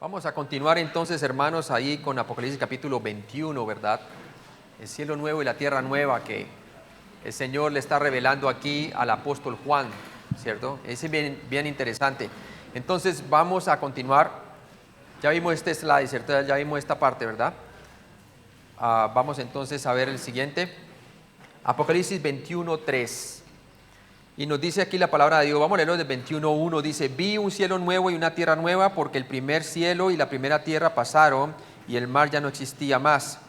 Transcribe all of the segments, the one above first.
Vamos a continuar entonces, hermanos, ahí con Apocalipsis capítulo 21, ¿verdad? El cielo nuevo y la tierra nueva que el Señor le está revelando aquí al apóstol Juan, ¿cierto? Es bien interesante. Entonces vamos a continuar. Ya vimos este slide, ¿cierto? Ya vimos esta parte, ¿verdad? Vamos entonces a ver el siguiente. Apocalipsis 21, 3. Y nos dice aquí la palabra de Dios, vamos a leerlo del 21:1, dice: vi un cielo nuevo y una tierra nueva, porque el primer cielo y la primera tierra pasaron, y el mar ya no existía más.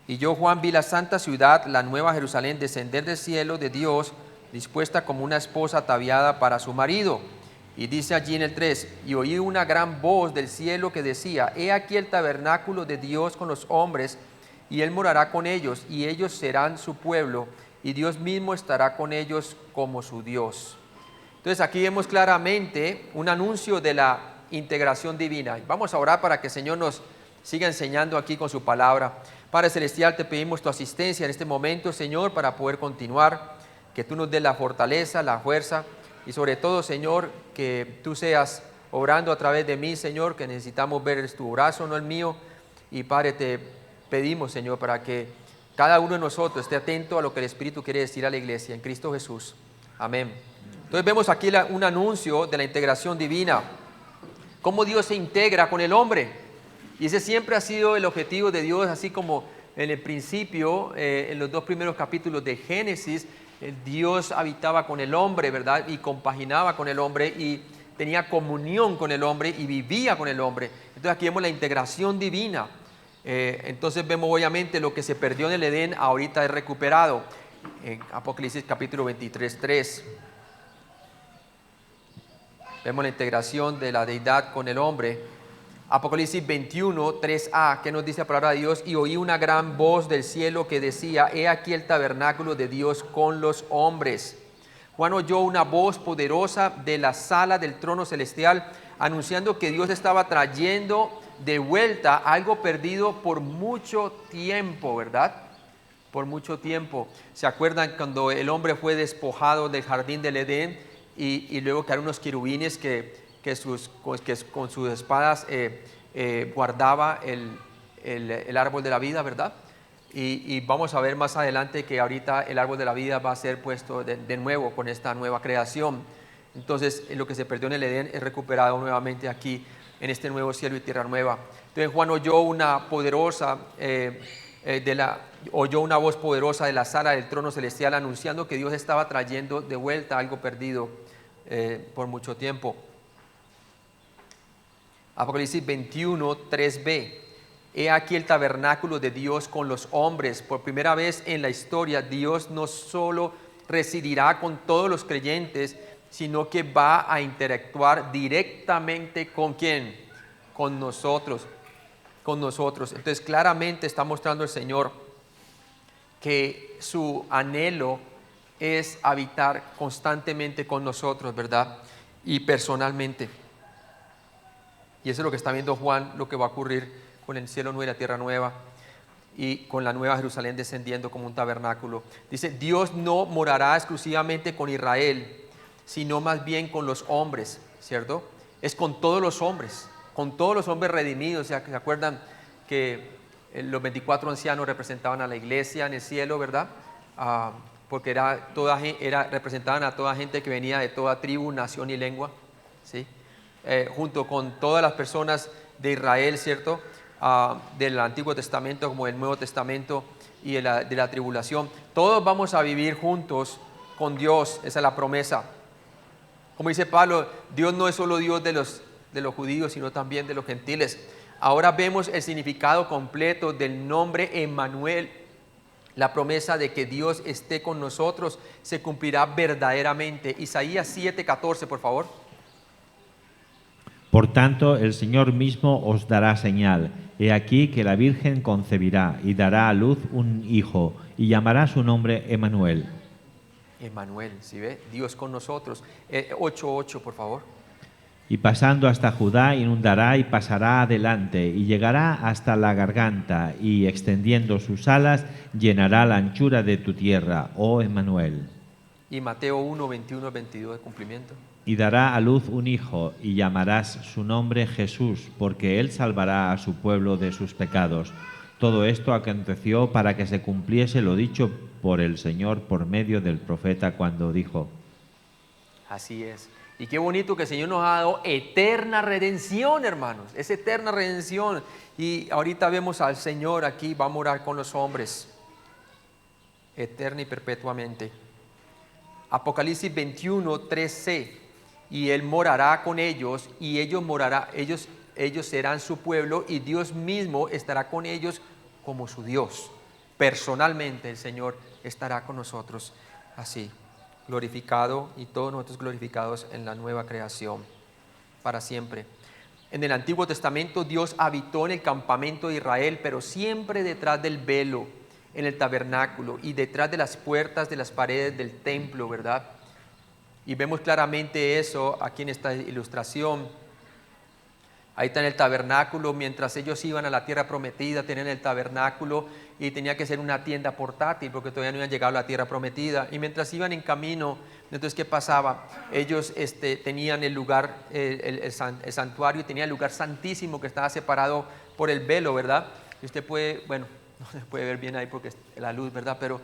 Y yo, Juan, vi la santa ciudad, la nueva Jerusalén, descender del cielo de Dios, dispuesta como una esposa ataviada para su marido. Y dice allí en el 3, y oí una gran voz del cielo que decía: he aquí el tabernáculo de Dios con los hombres, y Él morará con ellos, y ellos serán su pueblo, y Dios mismo estará con ellos como su Dios. Entonces aquí vemos claramente un anuncio de la integración divina. Vamos a orar para que el Señor nos siga enseñando aquí con su palabra. Padre Celestial, te pedimos tu asistencia en este momento, Señor, para poder continuar, que tú nos des la fortaleza, la fuerza, y sobre todo, Señor, que tú seas obrando a través de mí, Señor, que necesitamos ver tu brazo, no el mío. Y Padre, te pedimos, Señor, para que cada uno de nosotros esté atento a lo que el Espíritu quiere decir a la iglesia en Cristo Jesús. Amén. Entonces vemos aquí un anuncio de la integración divina, cómo Dios se integra con el hombre. Y ese siempre ha sido el objetivo de Dios, así como en el principio, en los 2 primeros capítulos de Génesis, Dios habitaba con el hombre, ¿verdad? Y compaginaba con el hombre y tenía comunión con el hombre y vivía con el hombre. Entonces aquí vemos la integración divina. Entonces vemos obviamente lo que se perdió en el Edén ahorita es recuperado en Apocalipsis capítulo 23, 3. Vemos la integración de la deidad con el hombre. Apocalipsis 21, 3a, que nos dice la palabra de Dios: y oí una gran voz del cielo que decía: he aquí el tabernáculo de Dios con los hombres. Juan oyó una voz poderosa de la sala del trono celestial anunciando que Dios estaba trayendo de vuelta algo perdido por mucho tiempo, ¿verdad? Por mucho tiempo. ¿Se acuerdan cuando el hombre fue despojado del jardín del Edén y luego quedaron unos querubines que con sus espadas guardaba el árbol de la vida, ¿verdad? Y vamos a ver más adelante que ahorita el árbol de la vida va a ser puesto de nuevo con esta nueva creación. Entonces lo que se perdió en el Edén es recuperado nuevamente aquí en este nuevo cielo y tierra nueva. Entonces Juan oyó una voz poderosa de la sala del trono celestial anunciando que Dios estaba trayendo de vuelta algo perdido por mucho tiempo. Apocalipsis 21, 3b. He aquí el tabernáculo de Dios con los hombres. Por primera vez en la historia, Dios no solo residirá con todos los creyentes, sino que va a interactuar directamente ¿con quién? Con nosotros. Entonces claramente está mostrando el Señor que su anhelo es habitar constantemente con nosotros, ¿verdad? Y personalmente. Y eso es lo que está viendo Juan, lo que va a ocurrir con el cielo nuevo y la tierra nueva, y con la nueva Jerusalén descendiendo como un tabernáculo. Dice: Dios no morará exclusivamente con Israel, sino más bien con los hombres, ¿cierto? Es con todos los hombres redimidos. ¿Se acuerdan que los 24 ancianos representaban a la iglesia en el cielo, verdad? Porque representaban a toda gente que venía de toda tribu, nación y lengua, ¿sí? Junto con todas las personas de Israel, ¿cierto? Del Antiguo Testamento como del Nuevo Testamento y de la tribulación. Todos vamos a vivir juntos con Dios, esa es la promesa. Como dice Pablo, Dios no es solo Dios de los judíos, sino también de los gentiles. Ahora vemos el significado completo del nombre Emmanuel. La promesa de que Dios esté con nosotros se cumplirá verdaderamente. Isaías 7:14, por favor. Por tanto, el Señor mismo os dará señal. He aquí que la Virgen concebirá y dará a luz un hijo, y llamará su nombre Emmanuel. Emmanuel, ¿sí ve? Dios con nosotros. 8:8, por favor. Y pasando hasta Judá inundará y pasará adelante, y llegará hasta la garganta, y extendiendo sus alas llenará la anchura de tu tierra, oh Emmanuel. Y Mateo 1:21-22 de cumplimiento. y dará a luz un hijo, y llamarás su nombre Jesús, porque él salvará a su pueblo de sus pecados. Todo esto aconteció para que se cumpliese lo dicho por el Señor por medio del profeta cuando dijo: Así es. Y qué bonito que el Señor nos ha dado eterna redención, hermanos. Es eterna redención. Y ahorita vemos al Señor aquí, va a morar con los hombres, eterna y perpetuamente. Apocalipsis 21, 3c. Y Él morará con ellos, y ellos serán su pueblo, y Dios mismo estará con ellos como su Dios. Personalmente el Señor estará con nosotros así, glorificado, y todos nosotros glorificados en la nueva creación para siempre. En el Antiguo Testamento Dios habitó en el campamento de Israel, pero siempre detrás del velo, en el tabernáculo y detrás de las puertas de las paredes del templo, ¿verdad? Y vemos claramente eso aquí en esta ilustración. Ahí está en el tabernáculo, mientras ellos iban a la tierra prometida, tenían el tabernáculo y tenía que ser una tienda portátil porque todavía no habían llegado a la tierra prometida. Y mientras iban en camino, entonces ¿qué pasaba? Ellos tenían el lugar, el santuario, y tenían el lugar santísimo que estaba separado por el velo, ¿verdad? Y usted puede, bueno, no se puede ver bien ahí porque es la luz, ¿verdad? Pero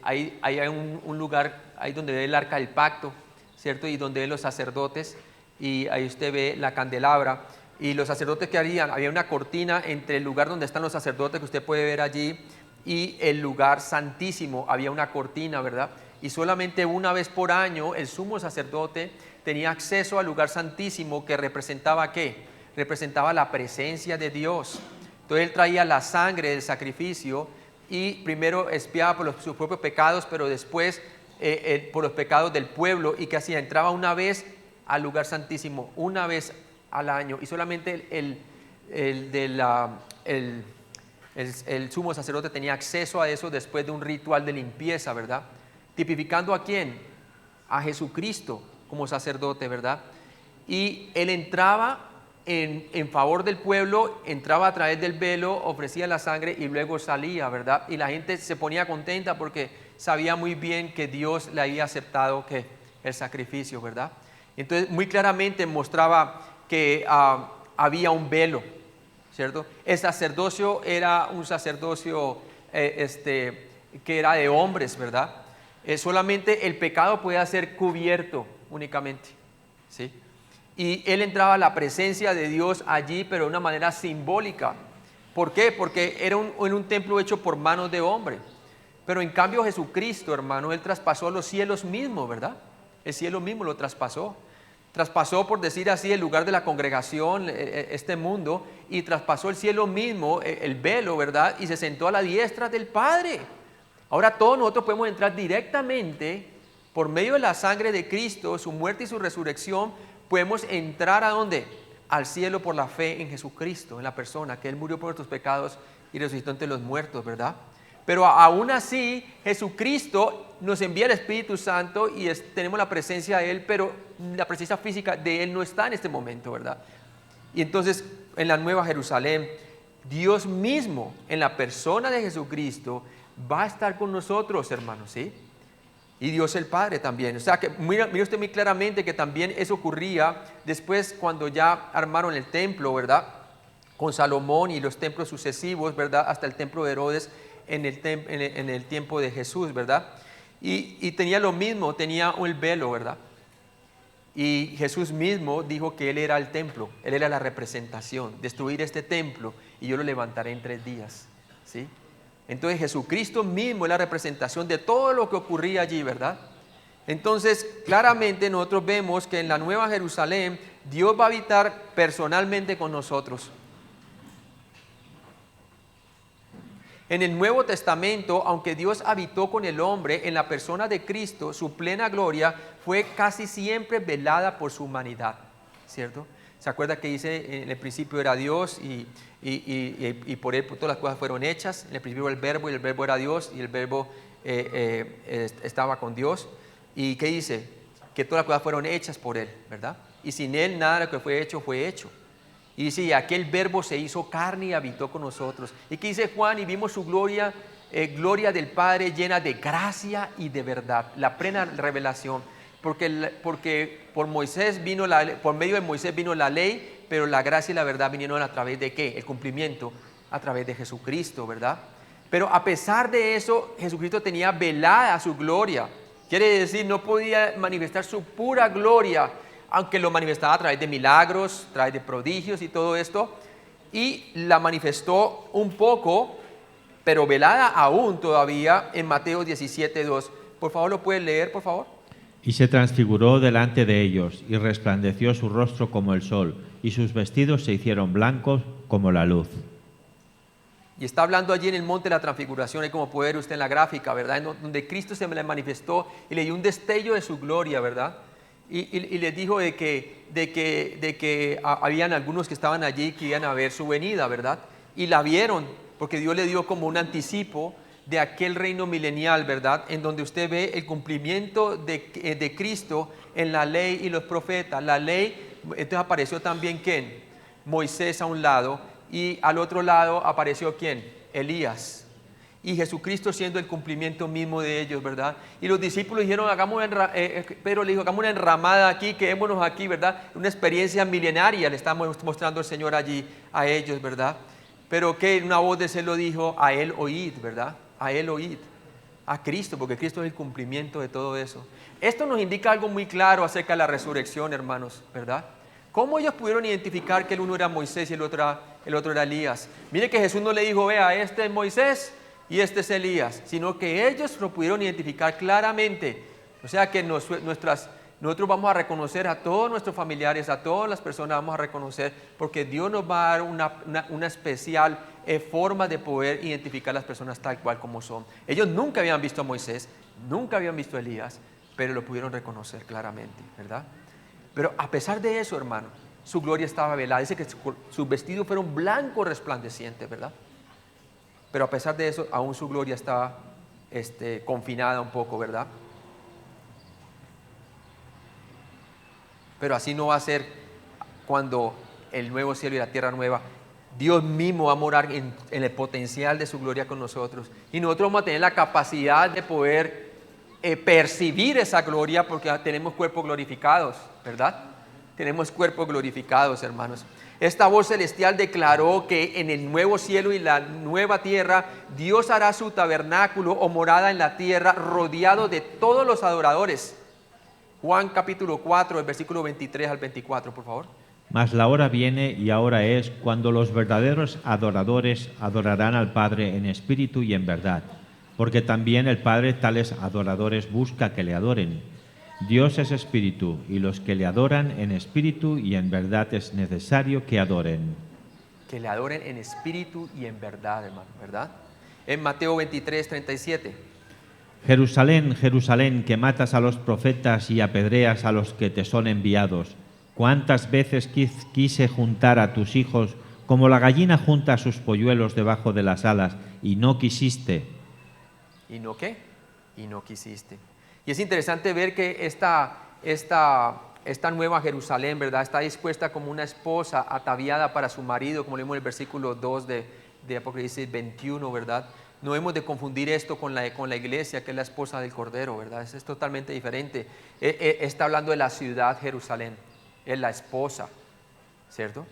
ahí hay un lugar, ahí donde ve el arca del pacto, ¿cierto? Y donde ven los sacerdotes. Y ahí usted ve la candelabra, y los sacerdotes que harían, había una cortina entre el lugar donde están los sacerdotes que usted puede ver allí y el lugar santísimo, había una cortina, ¿verdad? Y solamente una vez por año el sumo sacerdote tenía acceso al lugar santísimo, que representaba ¿qué? Representaba la presencia de Dios. Entonces él traía la sangre del sacrificio y primero expiaba por sus propios pecados, pero después por los pecados del pueblo. ¿Y qué hacía? Entraba una vez al lugar santísimo, una vez al año, y solamente el sumo sacerdote tenía acceso a eso después de un ritual de limpieza, ¿verdad? Tipificando ¿a quién? A Jesucristo como sacerdote, ¿verdad? Y él entraba en favor del pueblo, entraba a través del velo, ofrecía la sangre y luego salía, ¿verdad? Y la gente se ponía contenta porque sabía muy bien que Dios le había aceptado el sacrificio, ¿verdad? Entonces muy claramente mostraba que había un velo, ¿cierto? El sacerdocio era un sacerdocio que era de hombres, ¿verdad? Solamente el pecado podía ser cubierto únicamente, ¿sí? Y él entraba a la presencia de Dios allí, pero de una manera simbólica. ¿Por qué? Porque era en un templo hecho por manos de hombre. Pero en cambio Jesucristo, hermano, él traspasó los cielos mismos, ¿verdad? El cielo mismo lo traspasó. Traspasó, por decir así, el lugar de la congregación, este mundo, y traspasó el cielo mismo, el velo, ¿verdad? Y se sentó a la diestra del Padre. Ahora todos nosotros podemos entrar directamente por medio de la sangre de Cristo, su muerte y su resurrección. Podemos entrar ¿a dónde? Al cielo por la fe en Jesucristo, en la persona, que Él murió por nuestros pecados y resucitó entre los muertos, ¿verdad? Pero aún así, Jesucristo nos envía el Espíritu Santo y tenemos la presencia de Él, pero la presencia física de Él no está en este momento, ¿verdad? Y entonces, en la Nueva Jerusalén, Dios mismo, en la persona de Jesucristo, va a estar con nosotros, hermanos, ¿sí? Y Dios el Padre también. O sea, que mira usted muy claramente que también eso ocurría después cuando ya armaron el templo, ¿verdad? Con Salomón y los templos sucesivos, ¿verdad? Hasta el templo de Herodes en el tiempo de Jesús, ¿verdad? Y tenía lo mismo, tenía el velo, ¿verdad? Y Jesús mismo dijo que Él era el templo, Él era la representación. Destruir este templo y yo lo levantaré en 3 días, ¿sí? Entonces Jesucristo mismo es la representación de todo lo que ocurría allí, ¿verdad? Entonces claramente nosotros vemos que en la Nueva Jerusalén Dios va a habitar personalmente con nosotros. En el Nuevo Testamento, aunque Dios habitó con el hombre en la persona de Cristo, su plena gloria fue casi siempre velada por su humanidad, ¿cierto? ¿Se acuerda que dice en el principio era Dios y por Él todas las cosas fueron hechas? En el principio era el Verbo y el Verbo era Dios y el Verbo estaba con Dios. ¿Y qué dice? Que todas las cosas fueron hechas por Él, ¿verdad? Y sin Él nada de lo que fue hecho fue hecho. Y dice, y aquel Verbo se hizo carne y habitó con nosotros. ¿Y qué dice Juan? Y vimos su gloria, gloria del Padre llena de gracia y de verdad, la plena revelación. porque por medio de Moisés vino la ley, pero la gracia y la verdad vinieron a través de ¿qué? El cumplimiento a través de Jesucristo, ¿verdad? Pero a pesar de eso, Jesucristo tenía velada su gloria. Quiere decir, no podía manifestar su pura gloria, aunque lo manifestaba a través de milagros, a través de prodigios y todo esto. Y la manifestó un poco, pero velada aún todavía en Mateo 17:2. Por favor, ¿lo pueden leer, por favor? Y se transfiguró delante de ellos, y resplandeció su rostro como el sol, y sus vestidos se hicieron blancos como la luz. Y está hablando allí en el monte de la transfiguración, ahí como puede ver usted en la gráfica, ¿verdad? En donde Cristo se le manifestó y le dio un destello de su gloria, ¿verdad? Y les dijo de que habían algunos que estaban allí que iban a ver su venida, ¿verdad? Y la vieron, porque Dios le dio como un anticipo de aquel reino milenial, ¿verdad? En donde usted ve el cumplimiento de Cristo en la ley y los profetas. La ley, entonces apareció también ¿quién? Moisés a un lado, y al otro lado apareció ¿quién? Elías. Y Jesucristo siendo el cumplimiento mismo de ellos, ¿verdad? Y los discípulos dijeron, Pedro le dijo, hagamos una enramada aquí, quedémonos aquí, ¿verdad? Una experiencia milenaria le estamos mostrando el Señor allí a ellos, ¿verdad? Pero que una voz de cielo dijo, a Él oíd, ¿verdad? A Él oíd, a Cristo, porque Cristo es el cumplimiento de todo eso. Esto nos indica algo muy claro acerca de la resurrección, hermanos, ¿verdad? ¿Cómo ellos pudieron identificar que el uno era Moisés y el otro era Elías? Mire que Jesús no le dijo, vea, este es Moisés y este es Elías, sino que ellos lo pudieron identificar claramente. O sea que nosotros vamos a reconocer a todos nuestros familiares, a todas las personas vamos a reconocer, porque Dios nos va a dar una especial forma de poder identificar a las personas tal cual como son. Ellos nunca habían visto a Moisés, nunca habían visto a Elías, pero lo pudieron reconocer claramente, ¿verdad? Pero a pesar de eso, hermano, su gloria estaba velada. Dice que sus vestidos fueron blancos resplandecientes, ¿verdad? Pero a pesar de eso, aún su gloria estaba confinada un poco, ¿verdad? Pero así no va a ser cuando el nuevo cielo y la tierra nueva, Dios mismo va a morar en el potencial de su gloria con nosotros. Y nosotros vamos a tener la capacidad de poder percibir esa gloria porque tenemos cuerpos glorificados, ¿verdad? Tenemos cuerpos glorificados, hermanos. Esta voz celestial declaró que en el nuevo cielo y la nueva tierra, Dios hará su tabernáculo o morada en la tierra rodeado de todos los adoradores. Juan capítulo 4, el versículo 23 al 24, por favor. Mas la hora viene y ahora es cuando los verdaderos adoradores adorarán al Padre en espíritu y en verdad, porque también el Padre tales adoradores busca que le adoren. Dios es espíritu, y los que le adoran en espíritu y en verdad es necesario que adoren. Que le adoren en espíritu y en verdad, hermano, ¿verdad? En Mateo 23, 37. Jerusalén, Jerusalén, que matas a los profetas y apedreas a los que te son enviados. ¿Cuántas veces quise juntar a tus hijos como la gallina junta a sus polluelos debajo de las alas, y no quisiste? ¿Y no qué? Y no quisiste. Y es interesante ver que esta nueva Jerusalén, ¿verdad? Está dispuesta como una esposa ataviada para su marido, como leemos en el versículo 2 de Apocalipsis 21, ¿verdad? No hemos de confundir esto con la iglesia, que es la esposa del Cordero, ¿verdad? Es totalmente diferente. Está hablando de la ciudad Jerusalén, es la esposa, ¿cierto?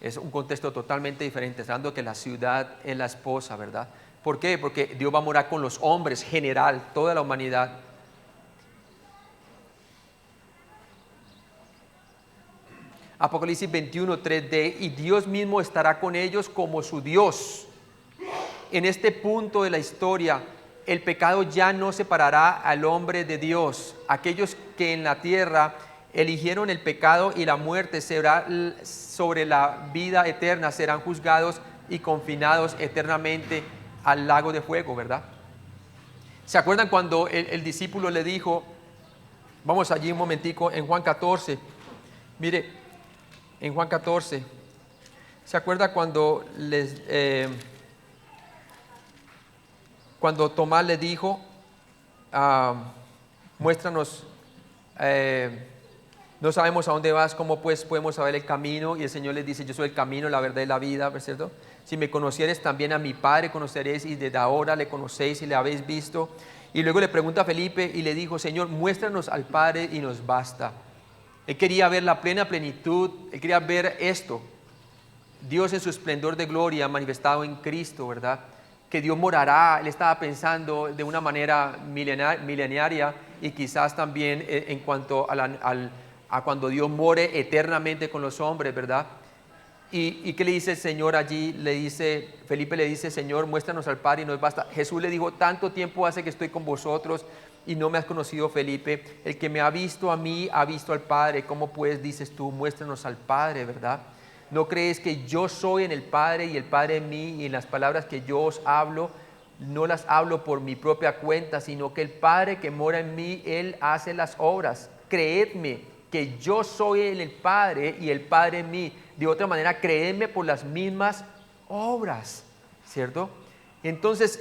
Es un contexto totalmente diferente, está hablando que la ciudad es la esposa, ¿verdad? ¿Por qué? Porque Dios va a morar con los hombres, general, toda la humanidad. Apocalipsis 21, 3D, y Dios mismo estará con ellos como su Dios. En este punto de la historia, el pecado ya no separará al hombre de Dios. Aquellos que en la tierra eligieron el pecado y la muerte será sobre la vida eterna, serán juzgados y confinados eternamente al lago de fuego, ¿verdad? ¿Se acuerdan cuando el discípulo le dijo, vamos allí un momentico, en Juan 14, mire, en Juan 14, ¿se acuerda cuando Tomás le dijo, muéstranos, no sabemos a dónde vas, ¿cómo pues podemos saber el camino? Y el Señor les dice, yo soy el camino, la verdad y la vida, ¿cierto? Si me conocieres también a mi Padre conoceréis, y desde ahora le conocéis y le habéis visto. Y luego le pregunta a Felipe y le dijo, Señor, muéstranos al Padre y nos basta. Él quería ver la plena plenitud, él quería ver esto. Dios en su esplendor de gloria manifestado en Cristo, ¿verdad? Que Dios morará, él estaba pensando de una manera milenaria y quizás también en cuanto a cuando Dios more eternamente con los hombres, ¿verdad? ¿Y qué le dice el Señor allí? Felipe le dice, Señor, muéstranos al Padre y nos basta. Jesús le dijo, tanto tiempo hace que estoy con vosotros y no me has conocido, Felipe. El que me ha visto a mí, ha visto al Padre. ¿Cómo pues dices tú, muéstranos al Padre, verdad? ¿No crees que yo soy en el Padre y el Padre en mí, y en las palabras que yo os hablo, no las hablo por mi propia cuenta, sino que el Padre que mora en mí, Él hace las obras? Creedme que yo soy en el Padre y el Padre en mí. De otra manera, creedme por las mismas obras, ¿cierto? Entonces,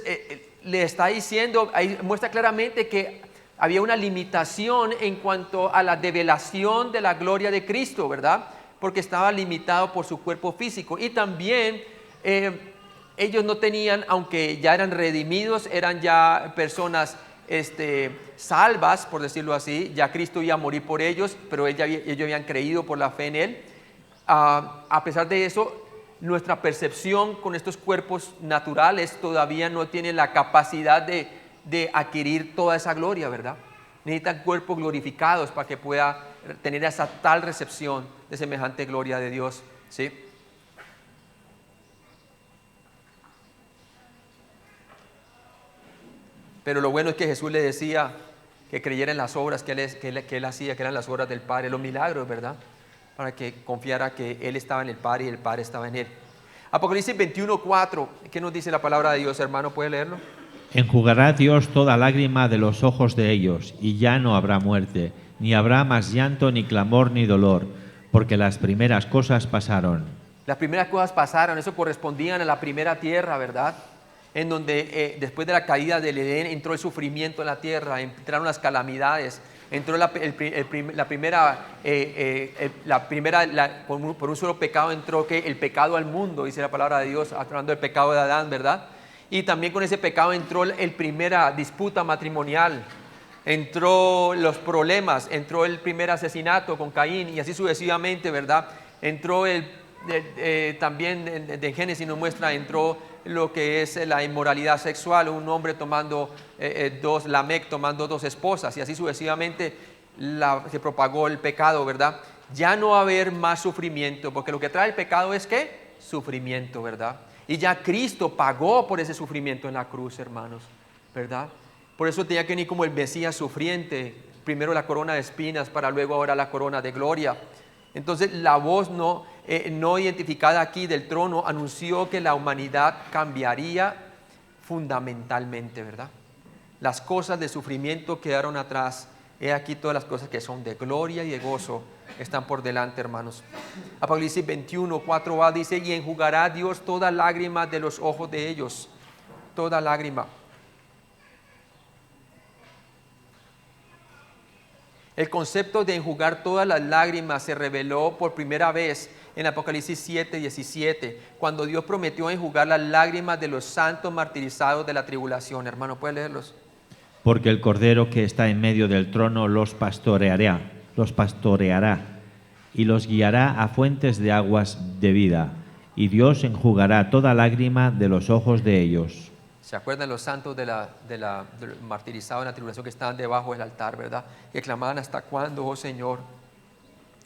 le está diciendo, ahí muestra claramente que había una limitación en cuanto a la develación de la gloria de Cristo, ¿verdad? Porque estaba limitado por su cuerpo físico. Y también ellos no tenían, aunque ya eran redimidos, eran ya personas salvas, por decirlo así. Ya Cristo iba a morir por ellos, pero ellos habían creído por la fe en Él. A pesar de eso, nuestra percepción con estos cuerpos naturales todavía no tiene la capacidad de adquirir toda esa gloria, ¿verdad? Necesitan cuerpos glorificados para que pueda tener esa tal recepción de semejante gloria de Dios, ¿sí? Pero lo bueno es que Jesús le decía que creyera en las obras que él hacía, que eran las obras del Padre, los milagros, ¿verdad? Para que confiara que Él estaba en el Padre y el Padre estaba en Él. Apocalipsis 21:4, ¿qué nos dice la palabra de Dios, hermano? ¿Puede leerlo? Enjugará Dios toda lágrima de los ojos de ellos, y ya no habrá muerte, ni habrá más llanto, ni clamor, ni dolor, porque las primeras cosas pasaron. Las primeras cosas pasaron, eso correspondían a la primera tierra, ¿verdad? En donde después de la caída del Edén entró el sufrimiento en la tierra, entraron las calamidades, entró por un solo pecado entró el pecado al mundo, dice la palabra de Dios, hablando del pecado de Adán, ¿verdad? Y también con ese pecado entró la primera disputa matrimonial, entró los problemas, entró el primer asesinato con Caín y así sucesivamente, ¿verdad? Entró también de Génesis nos muestra, entró lo que es la inmoralidad sexual, un hombre tomando Lamec tomando dos esposas y así sucesivamente se propagó el pecado, ¿verdad? Ya no va a haber más sufrimiento, porque lo que trae el pecado es ¿qué? Sufrimiento, ¿verdad? Y ya Cristo pagó por ese sufrimiento en la cruz, hermanos, ¿verdad? Por eso tenía que venir como el Mesías sufriente, primero la corona de espinas para luego ahora la corona de gloria. Entonces la voz no identificada aquí del trono anunció que la humanidad cambiaría fundamentalmente, ¿verdad? Las cosas de sufrimiento quedaron atrás. He aquí todas las cosas que son de gloria y de gozo están por delante, hermanos. Apocalipsis 21:4a dice, y enjugará Dios toda lágrima de los ojos de ellos, toda lágrima. El concepto de enjugar todas las lágrimas se reveló por primera vez en Apocalipsis 7:17, cuando Dios prometió enjugar las lágrimas de los santos martirizados de la tribulación. Hermano, ¿puede leerlos? Porque el Cordero que está en medio del trono los pastoreará y los guiará a fuentes de aguas de vida, y Dios enjugará toda lágrima de los ojos de ellos. ¿Se acuerdan los santos del martirizado en la tribulación que estaban debajo del altar, verdad? Que clamaban, ¿hasta cuándo, oh Señor?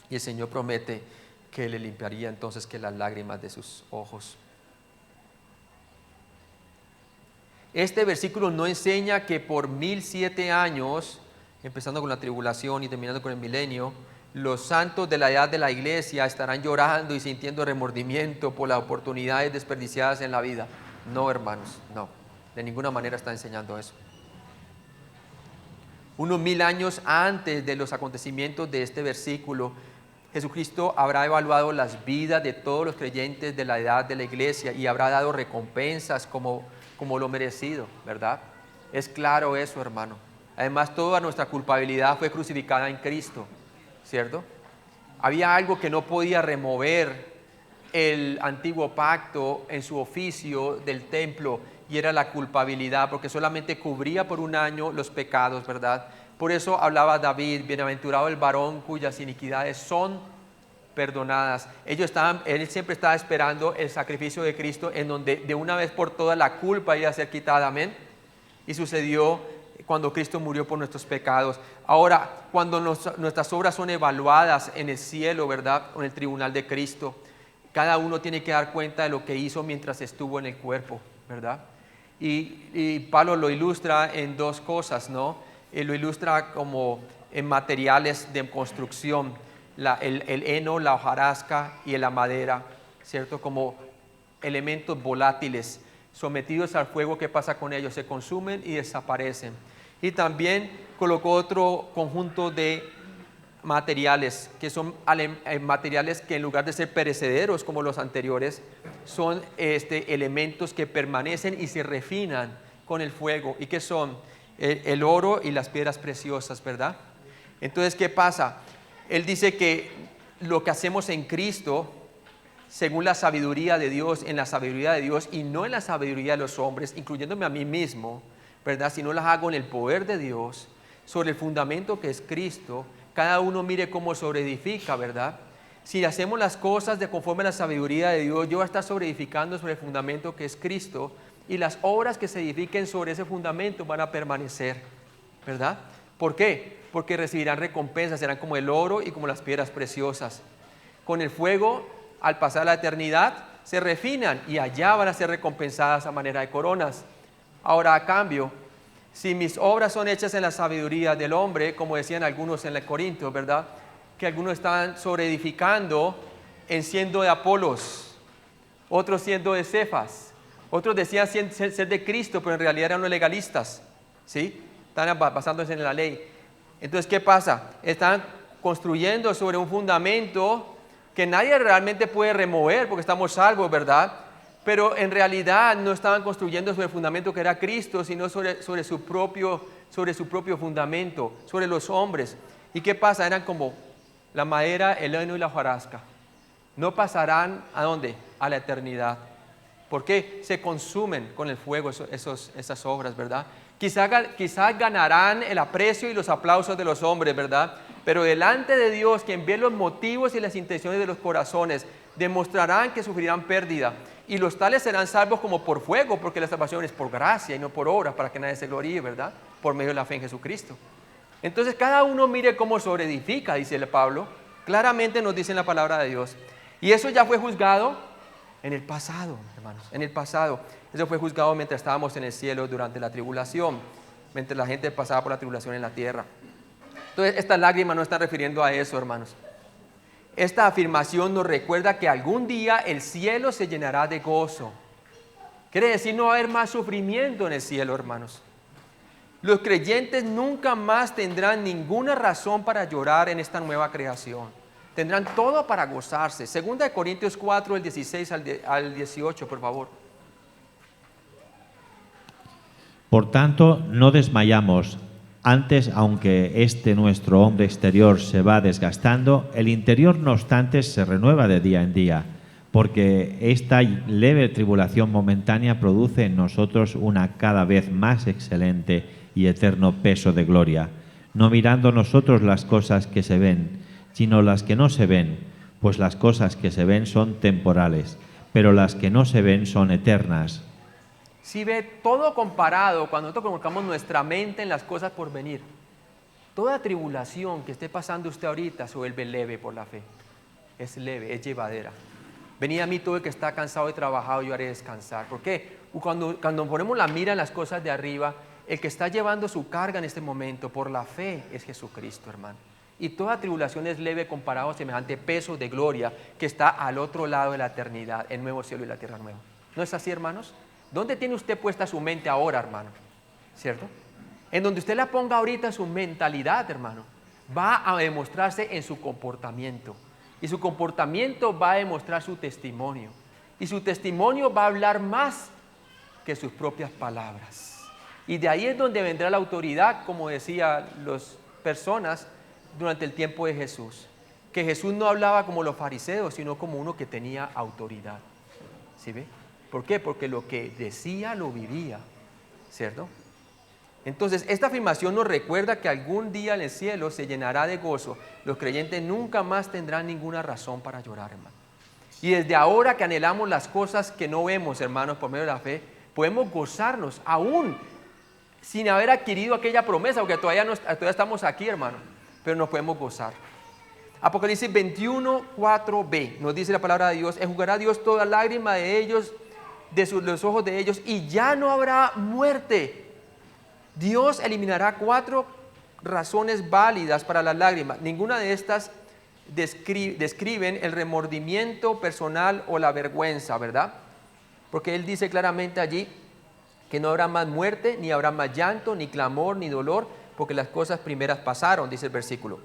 Y el Señor promete que le limpiaría entonces que las lágrimas de sus ojos. Este versículo no enseña que por 1007 años, empezando con la tribulación y terminando con el milenio, los santos de la edad de la iglesia estarán llorando y sintiendo remordimiento por las oportunidades desperdiciadas en la vida. No, hermanos, no. De ninguna manera está enseñando eso. Unos 1000 años antes de los acontecimientos de este versículo, Jesucristo habrá evaluado las vidas de todos los creyentes de la edad de la iglesia y habrá dado recompensas como lo merecido, ¿verdad? Es claro eso, hermano. Además, toda nuestra culpabilidad fue crucificada en Cristo, ¿cierto? Había algo que no podía remover el antiguo pacto en su oficio del templo, y era la culpabilidad, porque solamente cubría por un año los pecados, ¿verdad? Por eso hablaba David, bienaventurado el varón cuyas iniquidades son perdonadas. Él siempre estaba esperando el sacrificio de Cristo, en donde de una vez por todas la culpa iba a ser quitada, amén. Y sucedió cuando Cristo murió por nuestros pecados. Ahora, cuando nuestras obras son evaluadas en el cielo, ¿verdad? O en el tribunal de Cristo, cada uno tiene que dar cuenta de lo que hizo mientras estuvo en el cuerpo, ¿verdad? Y Pablo lo ilustra en dos cosas, ¿no? Lo ilustra como en materiales de construcción, el heno, la hojarasca y la madera, ¿cierto? Como elementos volátiles sometidos al fuego. ¿Qué pasa con ellos? Se consumen y desaparecen. Y también colocó otro conjunto de materiales, que son materiales que en lugar de ser perecederos como los anteriores, son elementos que permanecen y se refinan con el fuego. ¿Y qué son? El oro y las piedras preciosas, ¿verdad? Entonces, ¿qué pasa? Él dice que lo que hacemos en Cristo, según la sabiduría de Dios, en la sabiduría de Dios y no en la sabiduría de los hombres, incluyéndome a mí mismo, ¿verdad? Si no las hago en el poder de Dios, sobre el fundamento que es Cristo, cada uno mire cómo sobreedifica, ¿verdad? Si hacemos las cosas de conforme a la sabiduría de Dios, yo voy a estar sobreedificando sobre el fundamento que es Cristo, y las obras que se edifiquen sobre ese fundamento van a permanecer, ¿verdad? ¿Por qué? Porque recibirán recompensas, serán como el oro y como las piedras preciosas. Con el fuego, al pasar la eternidad, se refinan y allá van a ser recompensadas a manera de coronas. Ahora, a cambio, si mis obras son hechas en la sabiduría del hombre, como decían algunos en el Corinto, ¿verdad? Que algunos estaban sobreedificando en siendo de Apolos, otros siendo de Cefas, otros decían ser de Cristo, pero en realidad eran los legalistas, ¿sí? Estaban basándose en la ley. Entonces, ¿qué pasa? Están construyendo sobre un fundamento que nadie realmente puede remover porque estamos salvos, ¿verdad? Pero en realidad no estaban construyendo sobre el fundamento que era Cristo, sino sobre su propio fundamento, sobre los hombres. ¿Y qué pasa? Eran como la madera, el heno y la hojarasca. No pasarán ¿a dónde? A la eternidad. ¿Por qué? Se consumen con el fuego esas obras, ¿verdad? Quizás ganarán el aprecio y los aplausos de los hombres, ¿verdad? Pero delante de Dios, quien ve los motivos y las intenciones de los corazones, demostrarán que sufrirán pérdida. Y los tales serán salvos como por fuego, porque la salvación es por gracia y no por obras, para que nadie se gloríe, ¿verdad? Por medio de la fe en Jesucristo. Entonces, cada uno mire cómo sobreedifica, dice Pablo. Claramente nos dice en la palabra de Dios. Y eso ya fue juzgado en el pasado, hermanos, en el pasado. Eso fue juzgado mientras estábamos en el cielo durante la tribulación, mientras la gente pasaba por la tribulación en la tierra. Entonces, estas lágrimas no están refiriendo a eso, hermanos. Esta afirmación nos recuerda que algún día el cielo se llenará de gozo. Quiere decir, no va a haber más sufrimiento en el cielo, hermanos. Los creyentes nunca más tendrán ninguna razón para llorar en esta nueva creación. Tendrán todo para gozarse. Segunda de Corintios 4, el 16 al 18, por favor. Por tanto, no desmayamos. Antes, aunque nuestro hombre exterior se va desgastando, el interior, no obstante, se renueva de día en día, porque esta leve tribulación momentánea produce en nosotros una cada vez más excelente y eterno peso de gloria, no mirando nosotros las cosas que se ven, sino las que no se ven, pues las cosas que se ven son temporales, pero las que no se ven son eternas. Si ve todo comparado, cuando nosotros colocamos nuestra mente en las cosas por venir, toda tribulación que esté pasando usted ahorita se vuelve leve por la fe. Es leve, es llevadera. Venid a mí todo el que está cansado y trabajado, yo haré descansar. ¿Por qué? Cuando ponemos la mira en las cosas de arriba, el que está llevando su carga en este momento por la fe es Jesucristo, hermano. Y toda tribulación es leve comparado a semejante peso de gloria que está al otro lado de la eternidad, el nuevo cielo y la tierra nueva. ¿No es así, hermanos? ¿Dónde tiene usted puesta su mente ahora, hermano? ¿Cierto? En donde usted la ponga ahorita su mentalidad, hermano, va a demostrarse en su comportamiento. Y su comportamiento va a demostrar su testimonio. Y su testimonio va a hablar más que sus propias palabras. Y de ahí es donde vendrá la autoridad, como decían las personas durante el tiempo de Jesús. Que Jesús no hablaba como los fariseos, sino como uno que tenía autoridad. ¿Sí ve? ¿Por qué? Porque lo que decía lo vivía, ¿cierto? Entonces, esta afirmación nos recuerda que algún día en el cielo se llenará de gozo. Los creyentes nunca más tendrán ninguna razón para llorar, hermano. Y desde ahora que anhelamos las cosas que no vemos, hermanos, por medio de la fe, podemos gozarnos aún sin haber adquirido aquella promesa, porque todavía estamos aquí, hermano, pero nos podemos gozar. Apocalipsis 21, 4b, nos dice la palabra de Dios: enjugará Dios toda lágrima de ellos, los ojos de ellos, y ya no habrá muerte. Dios eliminará 4 razones válidas para las lágrimas. Ninguna de estas describen el remordimiento personal o la vergüenza, ¿verdad? Porque Él dice claramente allí que no habrá más muerte, ni habrá más llanto, ni clamor, ni dolor, porque las cosas primeras pasaron, dice el versículo.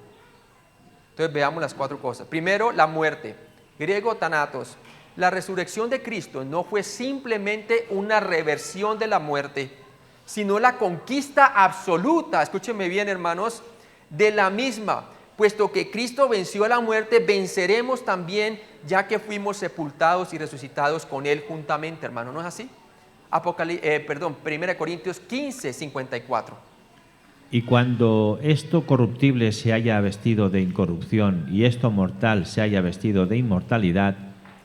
Entonces veamos las 4 cosas. Primero, la muerte. Griego, thanatos. La resurrección de Cristo no fue simplemente una reversión de la muerte, sino la conquista absoluta, escúchenme bien, hermanos, de la misma. Puesto que Cristo venció a la muerte, venceremos también, ya que fuimos sepultados y resucitados con Él juntamente, hermano. ¿No es así? 1 Corintios 15, 54. Y cuando esto corruptible se haya vestido de incorrupción y esto mortal se haya vestido de inmortalidad,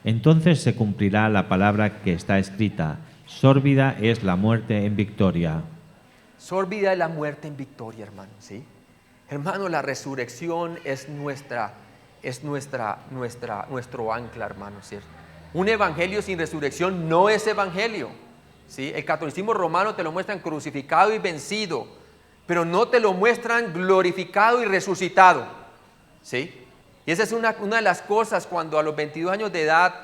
entonces se cumplirá la palabra que está escrita: sórbida es la muerte en victoria. Sórbida es la muerte en victoria, hermano, ¿sí? Hermano, la resurrección es nuestro ancla, hermano, ¿cierto? Un evangelio sin resurrección no es evangelio, ¿sí? El catolicismo romano te lo muestran crucificado y vencido, pero no te lo muestran glorificado y resucitado, ¿sí? Y esa es una de las cosas cuando a los 22 años de edad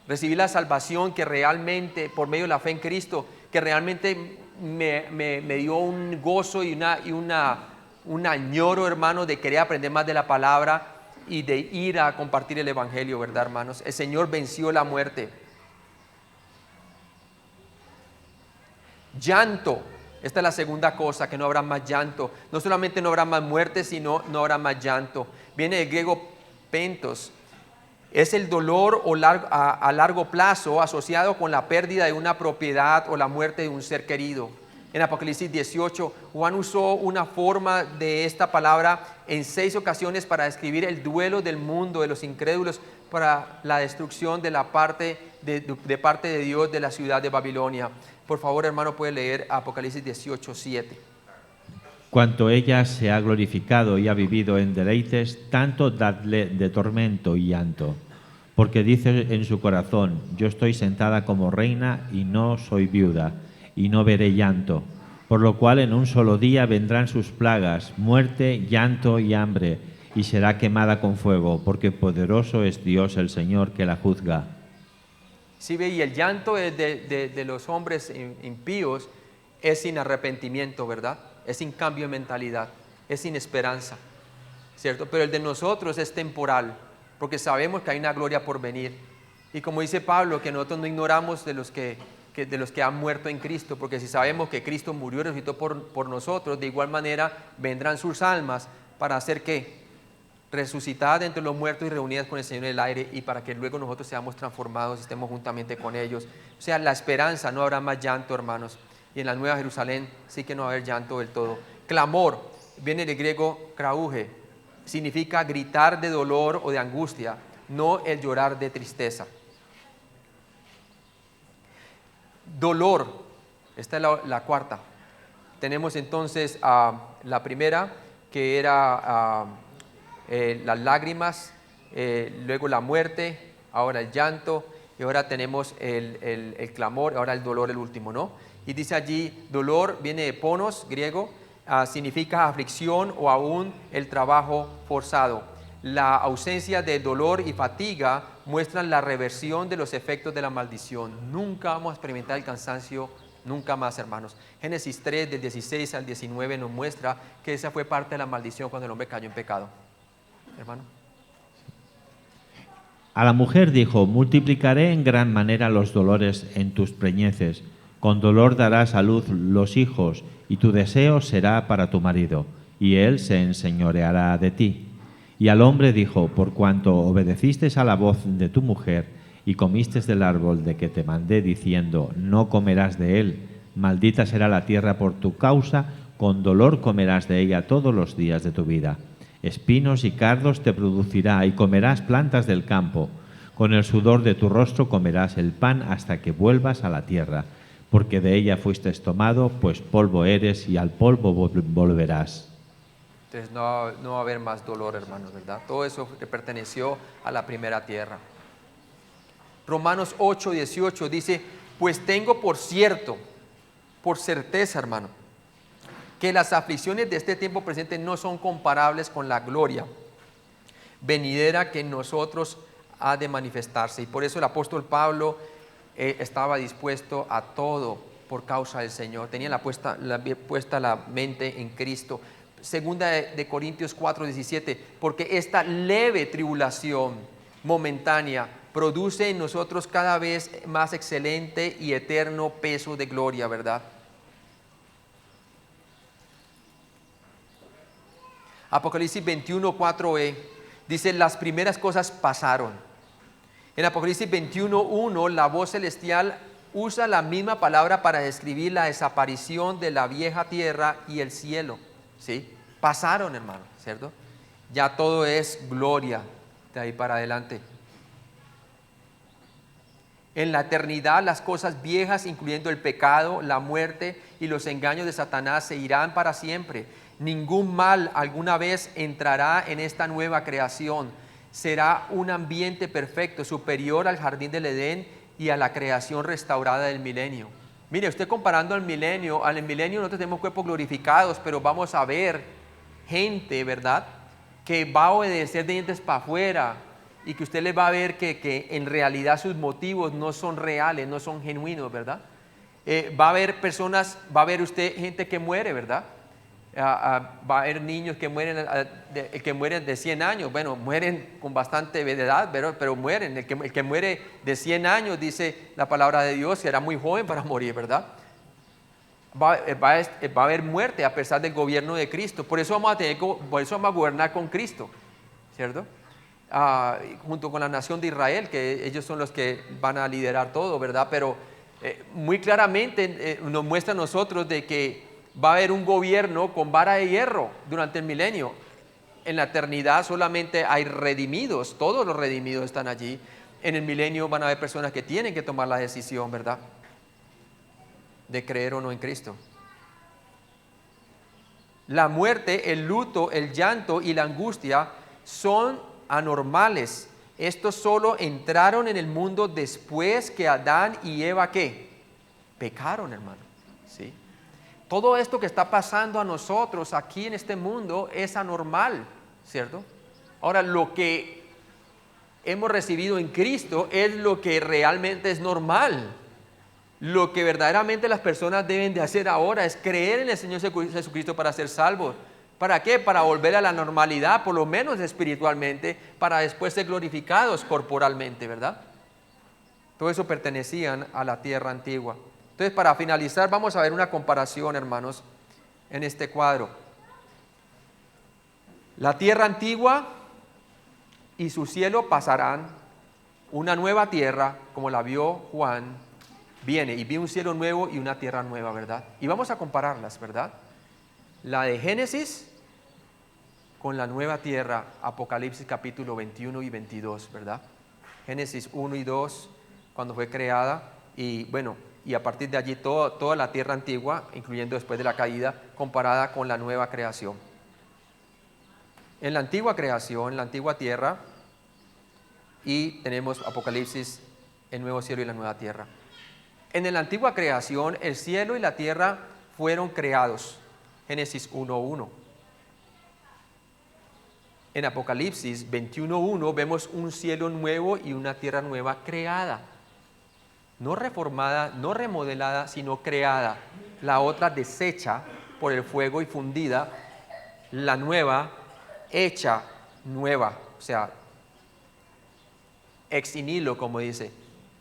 recibí la salvación, que realmente, por medio de la fe en Cristo, que realmente me dio un gozo y un añoro, hermano, de querer aprender más de la palabra y de ir a compartir el evangelio, ¿verdad, hermanos? El Señor venció la muerte. Llanto. Esta es la segunda cosa, que no habrá más llanto. No solamente no habrá más muerte, sino no habrá más llanto. Viene del griego pentos. Es el dolor a largo plazo asociado con la pérdida de una propiedad o la muerte de un ser querido. En Apocalipsis 18, Juan usó una forma de esta palabra en 6 ocasiones para describir el duelo del mundo, de los incrédulos, para la destrucción de parte de Dios de la ciudad de Babilonia. Por favor, hermano, puede leer Apocalipsis 18, 7. Cuanto ella se ha glorificado y ha vivido en deleites, tanto dadle de tormento y llanto. Porque dice en su corazón: yo estoy sentada como reina y no soy viuda, y no veré llanto. Por lo cual en un solo día vendrán sus plagas, muerte, llanto y hambre, y será quemada con fuego, porque poderoso es Dios el Señor que la juzga. Sí, ve, y el llanto de los hombres impíos es sin arrepentimiento, ¿verdad? Es sin cambio de mentalidad, es sin esperanza, ¿cierto? Pero el de nosotros es temporal, porque sabemos que hay una gloria por venir. Y como dice Pablo, que nosotros no ignoramos de los que han muerto en Cristo, porque si sabemos que Cristo murió y resucitó por nosotros, de igual manera vendrán sus almas para hacer ¿qué? Resucitadas entre los muertos y reunidas con el Señor en el aire, y para que luego nosotros seamos transformados y estemos juntamente con ellos. O sea, la esperanza, no habrá más llanto, hermanos. Y en la Nueva Jerusalén sí que no va a haber llanto del todo. Clamor, viene del griego krauge, significa gritar de dolor o de angustia, no el llorar de tristeza. Dolor, esta es la cuarta. Tenemos entonces la primera, que era las lágrimas, luego la muerte, ahora el llanto, y ahora tenemos el clamor, ahora el dolor, el último, ¿no? Y dice allí, dolor viene de ponos, griego, significa aflicción o aún el trabajo forzado. La ausencia de dolor y fatiga muestran la reversión de los efectos de la maldición. Nunca vamos a experimentar el cansancio, nunca más, hermanos. Génesis 3, del 16 al 19, nos muestra que esa fue parte de la maldición cuando el hombre cayó en pecado. Hermano. A la mujer dijo: multiplicaré en gran manera los dolores en tus preñeces. Con dolor darás a luz los hijos, y tu deseo será para tu marido, y él se enseñoreará de ti. Y al hombre dijo: por cuanto obedeciste a la voz de tu mujer, y comiste del árbol de que te mandé diciendo, no comerás de él, maldita será la tierra por tu causa, con dolor comerás de ella todos los días de tu vida. Espinos y cardos te producirá y comerás plantas del campo. Con el sudor de tu rostro comerás el pan hasta que vuelvas a la tierra, porque de ella fuiste tomado, pues polvo eres y al polvo volverás. Entonces no va a haber más dolor, hermanos, ¿verdad? Todo eso que perteneció a la primera tierra. Romanos 8:18 dice, pues tengo por cierto, por certeza, hermano, que las aflicciones de este tiempo presente no son comparables con la gloria venidera que en nosotros ha de manifestarse. Y por eso el apóstol Pablo estaba dispuesto a todo por causa del Señor. Tenía puesta la mente en Cristo. Segunda de Corintios 4:17, porque esta leve tribulación momentánea produce en nosotros cada vez más excelente y eterno peso de gloria, ¿verdad? Apocalipsis 21:4 dice, las primeras cosas pasaron. En Apocalipsis 21:1 la voz celestial usa la misma palabra para describir la desaparición de la vieja tierra y el cielo. ¿Sí? Pasaron, hermano, ¿cierto? Ya todo es gloria de ahí para adelante. En la eternidad las cosas viejas, incluyendo el pecado, la muerte y los engaños de Satanás, se irán para siempre. Ningún mal alguna vez entrará en esta nueva creación. Será un ambiente perfecto, superior al jardín del Edén y a la creación restaurada del milenio. Mire, usted comparando al milenio nosotros tenemos cuerpos glorificados, pero vamos a ver gente, ¿verdad?, que va a obedecer de dientes para afuera y que usted le va a ver que en realidad sus motivos no son reales, no son genuinos, ¿verdad? Va a haber personas, va a ver usted gente que muere, ¿verdad? Va a haber niños que mueren de 100 años, bueno, mueren con bastante edad, pero mueren. El que muere de 100 años, dice la palabra de Dios, será muy joven para morir, ¿verdad? Va a haber muerte a pesar del gobierno de Cristo. Por eso vamos a gobernar con Cristo, ¿cierto? Junto con la nación de Israel, que ellos son los que van a liderar todo, ¿verdad? Pero muy claramente nos muestra a nosotros de que va a haber un gobierno con vara de hierro durante el milenio. En la eternidad solamente hay redimidos, todos los redimidos están allí. En el milenio van a haber personas que tienen que tomar la decisión, ¿verdad?, de creer o no en Cristo. La muerte, el luto, el llanto y la angustia son anormales. Estos solo entraron en el mundo después que Adán y Eva, ¿qué? Pecaron, hermano. ¿Sí? Todo esto que está pasando a nosotros aquí en este mundo es anormal, ¿cierto? Ahora, lo que hemos recibido en Cristo es lo que realmente es normal. Lo que verdaderamente las personas deben de hacer ahora es creer en el Señor Jesucristo para ser salvos. ¿Para qué? Para volver a la normalidad, por lo menos espiritualmente, para después ser glorificados corporalmente, ¿verdad? Todo eso pertenecían a la tierra antigua. Entonces, para finalizar, vamos a ver una comparación, hermanos, en este cuadro. La tierra antigua y su cielo pasarán, una nueva tierra, como la vio Juan, viene, y vio un cielo nuevo y una tierra nueva, ¿verdad? Y vamos a compararlas, ¿verdad? La de Génesis con la nueva tierra, Apocalipsis capítulo 21 y 22, ¿verdad? Génesis 1 y 2, cuando fue creada, y bueno, y a partir de allí toda la tierra antigua, incluyendo después de la caída, comparada con la nueva creación. En la antigua creación, la antigua tierra, y tenemos Apocalipsis, el nuevo cielo y la nueva tierra. En la antigua creación, el cielo y la tierra fueron creados. Génesis 1:1. En Apocalipsis 21:1 vemos un cielo nuevo y una tierra nueva creada. No reformada, no remodelada, sino creada. La otra deshecha por el fuego y fundida. La nueva, hecha nueva. O sea, ex nihilo, como dice,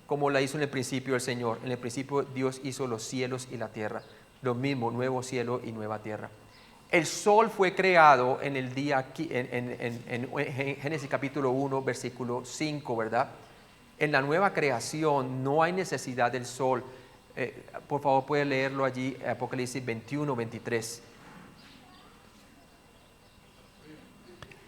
como la hizo en el principio el Señor. En el principio Dios hizo los cielos y la tierra. Lo mismo, nuevo cielo y nueva tierra. El sol fue creado en el día, en Génesis capítulo 1, versículo 5, ¿verdad? En la nueva creación no hay necesidad del sol. Por favor, puede leerlo allí, Apocalipsis 21, 23.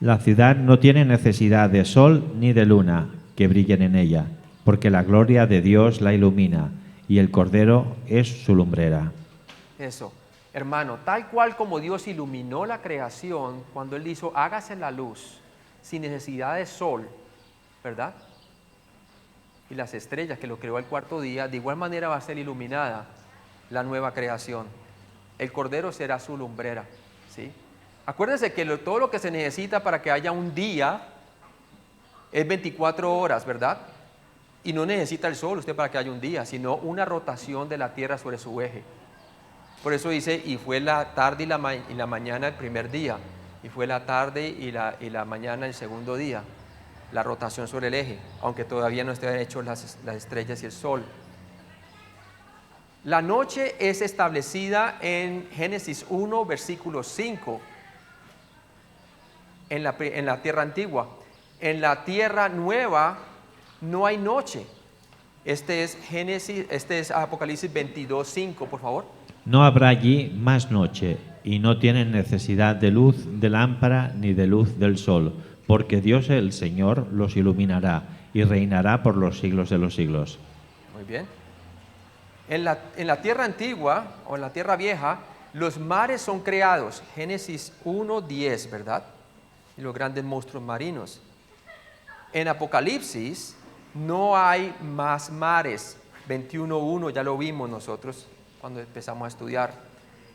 La ciudad no tiene necesidad de sol ni de luna que brillen en ella, porque la gloria de Dios la ilumina y el Cordero es su lumbrera. Eso, hermano, tal cual como Dios iluminó la creación cuando Él dijo, hágase la luz, sin necesidad de sol, ¿verdad? Y las estrellas que lo creó el cuarto día, de igual manera va a ser iluminada la nueva creación. El Cordero será su lumbrera, ¿sí? Acuérdense que todo lo que se necesita para que haya un día es 24 horas, ¿verdad? Y no necesita el sol usted para que haya un día, sino una rotación de la tierra sobre su eje. Por eso dice, y fue la tarde y la mañana el primer día, y fue la tarde y la mañana el segundo día, la rotación sobre el eje, aunque todavía no estén hechos las estrellas y el sol. La noche es establecida en Génesis 1, versículo 5, en la tierra antigua. En la tierra nueva no hay noche. Este es Apocalipsis 22, 5, por favor. No habrá allí más noche, y no tienen necesidad de luz de lámpara ni de luz del sol, porque Dios el Señor los iluminará y reinará por los siglos de los siglos. Muy bien. En la tierra antigua o en la tierra vieja, los mares son creados. Génesis 1, 10, ¿verdad? Y los grandes monstruos marinos. En Apocalipsis no hay más mares. 21.1 ya lo vimos nosotros cuando empezamos a estudiar.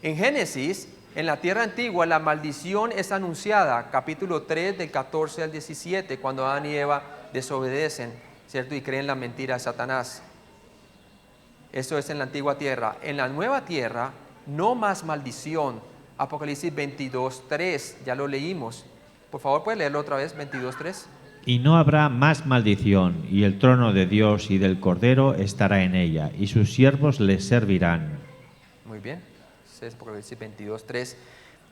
En Génesis, en la tierra antigua, la maldición es anunciada, capítulo 3 del 14 al 17, cuando Adán y Eva desobedecen, ¿cierto? Y creen la mentira de Satanás. Eso es en la antigua tierra. En la nueva tierra, no más maldición. Apocalipsis 22.3, ya lo leímos. Por favor, ¿puede leerlo otra vez? 22.3. Y no habrá más maldición, y el trono de Dios y del Cordero estará en ella, y sus siervos les servirán. Muy bien, ese es Apocalipsis 22.3.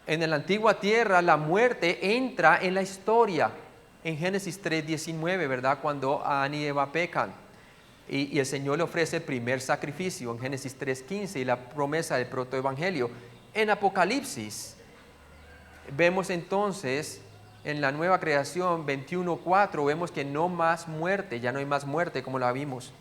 En la antigua tierra la muerte entra en la historia, en Génesis 3.19, ¿verdad? Cuando Adán y Eva pecan, y el Señor le ofrece el primer sacrificio, en Génesis 3.15, y la promesa del protoevangelio. En Apocalipsis vemos entonces, en la nueva creación 21.4, vemos que no más muerte, ya no hay más muerte como la vimos.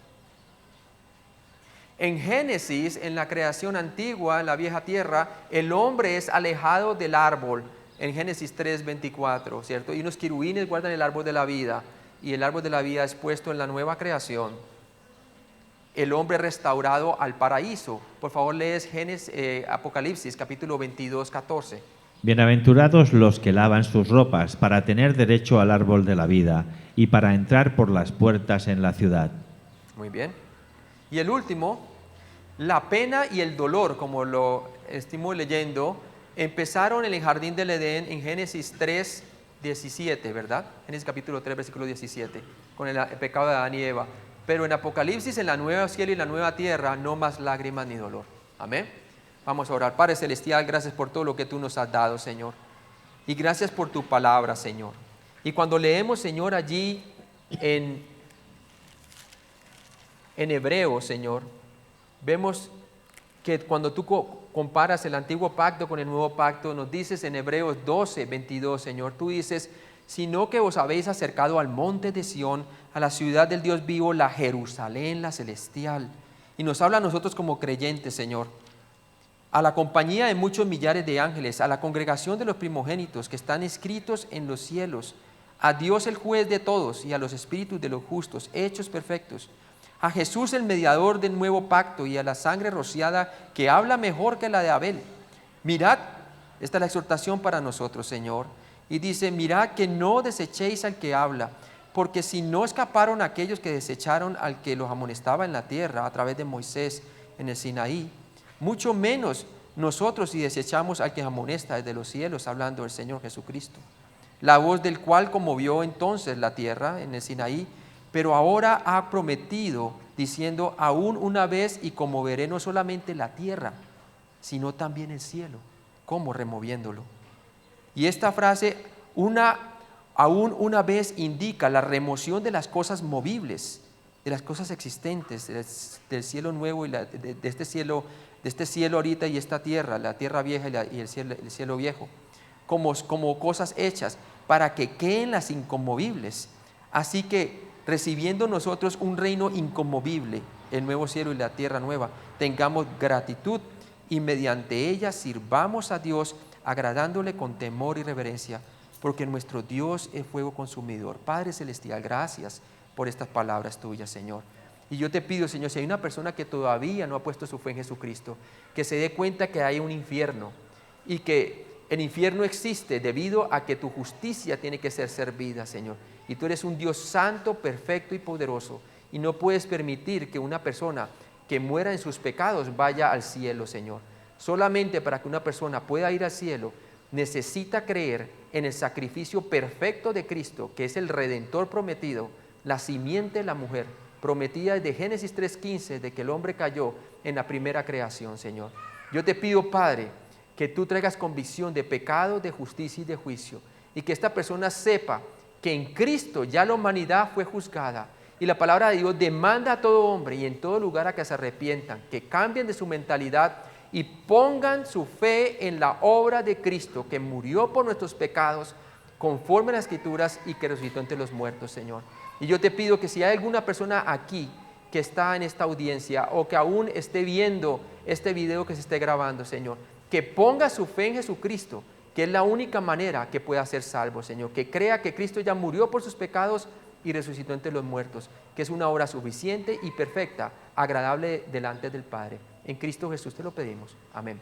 En Génesis, en la creación antigua, en la vieja tierra, el hombre es alejado del árbol, en Génesis 3.24, ¿cierto? Y unos querubines guardan el árbol de la vida, y el árbol de la vida es puesto en la nueva creación. El hombre restaurado al paraíso. Por favor, lees Apocalipsis, capítulo 22.14. Bienaventurados los que lavan sus ropas para tener derecho al árbol de la vida y para entrar por las puertas en la ciudad. Muy bien. Y el último, la pena y el dolor, como lo estamos leyendo, empezaron en el jardín del Edén en Génesis 3:17, ¿verdad? Génesis capítulo 3, versículo 17, con el pecado de Adán y Eva. Pero en Apocalipsis, en la nueva cielo y la nueva tierra, no más lágrimas ni dolor. Amén. Vamos a orar. Padre Celestial, gracias por todo lo que tú nos has dado, Señor. Y gracias por tu palabra, Señor. Y cuando leemos, Señor, allí en Hebreos, Señor, vemos que cuando tú comparas el antiguo pacto con el nuevo pacto, nos dices en Hebreos 12:22, Señor, tú dices, sino que os habéis acercado al monte de Sión, a la ciudad del Dios vivo, la Jerusalén, la celestial. Y nos habla a nosotros como creyentes, Señor, a la compañía de muchos millares de ángeles, a la congregación de los primogénitos que están escritos en los cielos, a Dios el juez de todos y a los espíritus de los justos, hechos perfectos, a Jesús el mediador del nuevo pacto y a la sangre rociada que habla mejor que la de Abel. Mirad, esta es la exhortación para nosotros, Señor, y dice, mirad que no desechéis al que habla, porque si no escaparon aquellos que desecharon al que los amonestaba en la tierra a través de Moisés en el Sinaí, mucho menos nosotros si desechamos al que amonesta desde los cielos, hablando del Señor Jesucristo, la voz del cual conmovió entonces la tierra en el Sinaí, pero ahora ha prometido, diciendo, aún una vez y conmoveré no solamente la tierra, sino también el cielo. ¿Cómo? Removiéndolo. Y esta frase, aún una vez, indica la remoción de las cosas movibles de las cosas existentes, del cielo nuevo y de este cielo ahorita y esta tierra, la tierra vieja y el cielo viejo, como cosas hechas para que queden las inconmovibles. Así que recibiendo nosotros un reino inconmovible, el nuevo cielo y la tierra nueva, tengamos gratitud y mediante ella sirvamos a Dios agradándole con temor y reverencia, porque nuestro Dios es fuego consumidor. Padre Celestial, gracias por estas palabras tuyas, Señor. Y yo te pido, Señor, si hay una persona que todavía no ha puesto su fe en Jesucristo, que se dé cuenta que hay un infierno y que el infierno existe debido a que tu justicia tiene que ser servida, Señor. Y tú eres un Dios santo, perfecto y poderoso. Y no puedes permitir que una persona que muera en sus pecados vaya al cielo, Señor. Solamente para que una persona pueda ir al cielo, necesita creer en el sacrificio perfecto de Cristo, que es el Redentor prometido, la simiente de la mujer, prometida desde Génesis 3:15, de que el hombre cayó en la primera creación, Señor. Yo te pido, Padre, que tú traigas convicción de pecado, de justicia y de juicio, y que esta persona sepa que en Cristo ya la humanidad fue juzgada, y la palabra de Dios demanda a todo hombre y en todo lugar a que se arrepientan, que cambien de su mentalidad y pongan su fe en la obra de Cristo, que murió por nuestros pecados, conforme a las Escrituras, y que resucitó entre los muertos, Señor. Y yo te pido que si hay alguna persona aquí que está en esta audiencia o que aún esté viendo este video que se esté grabando, Señor, que ponga su fe en Jesucristo, que es la única manera que pueda ser salvo, Señor, que crea que Cristo ya murió por sus pecados y resucitó entre los muertos, que es una obra suficiente y perfecta, agradable delante del Padre. En Cristo Jesús te lo pedimos. Amén.